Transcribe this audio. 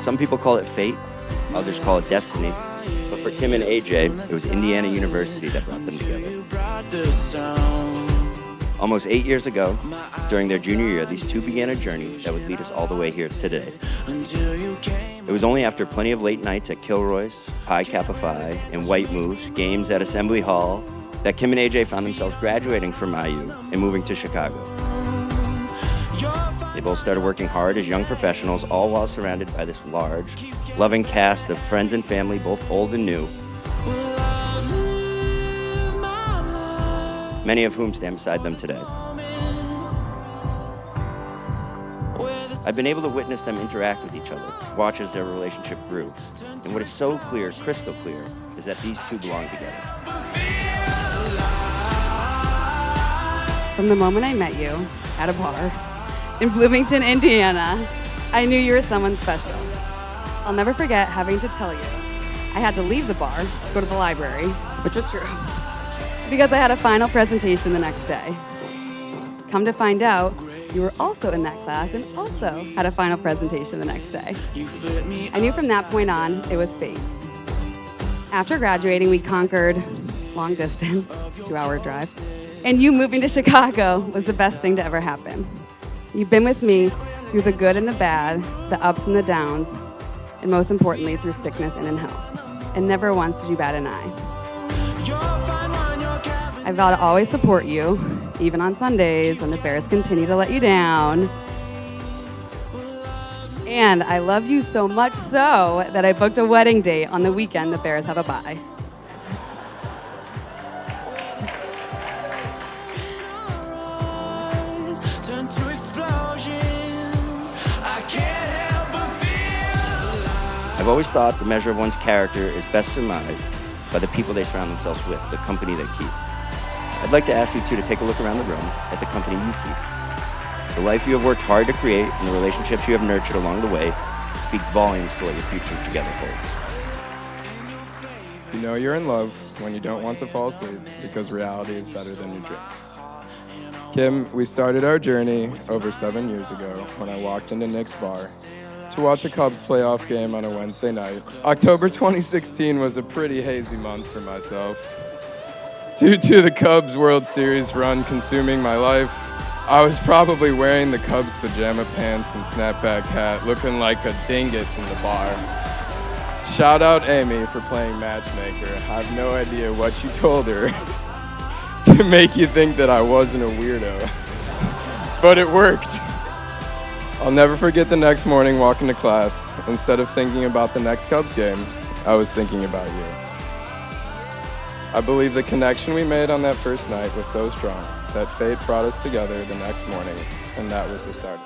Some people call it fate, others call it destiny. But for Kim and AJ, it was Indiana University that brought them together. Almost 8 years ago, during their junior year, these two began a journey that would lead us all the way here today. It was only after plenty of late nights at Kilroy's, Pi Kappa Phi, and White Moose, games at Assembly Hall, that Kim and AJ found themselves graduating from IU and moving to Chicago. They both started working hard as young professionals, all while surrounded by this large, loving cast of friends and family, both old and new, many of whom stand beside them today. I've been able to witness them interact with each other, watch as their relationship grew. And what is so clear, crystal clear, is that these two belong together. From the moment I met you at a bar in Bloomington, Indiana, I knew you were someone special. I'll never forget having to tell you I had to leave the bar to go to the library, which was true, because I had a final presentation the next day. Come to find out, you were also in that class and also had a final presentation the next day. I knew from that point on, it was fate. After graduating, we conquered long distance, 2-hour drive, and you moving to Chicago was the best thing to ever happen. You've been with me through the good and the bad, the ups and the downs, and most importantly, through sickness and in health. And never once did you bat an eye. I vow to always support you, even on Sundays when the Bears continue to let you down. And I love you so much so that I booked a wedding date on the weekend the Bears have a bye. I've always thought the measure of one's character is best surmised by the people they surround themselves with, the company they keep. I'd like to ask you two to take a look around the room at the company you keep. The life you have worked hard to create and the relationships you have nurtured along the way speak volumes to what your future together holds. You know you're in love when you don't want to fall asleep because reality is better than your dreams. Kim, we started our journey over 7 years ago when I walked into Nick's bar to watch a Cubs playoff game on a Wednesday night. October 2016 was a pretty hazy month for myself. Due to the Cubs World Series run consuming my life, I was probably wearing the Cubs pajama pants and snapback hat, looking like a dingus in the bar. Shout out Amy for playing matchmaker. I have no idea what you told her to make you think that I wasn't a weirdo, but it worked. I'll never forget the next morning walking to class. Instead of thinking about the next Cubs game, I was thinking about you. I believe the connection we made on that first night was so strong that fate brought us together the next morning, and that was the start.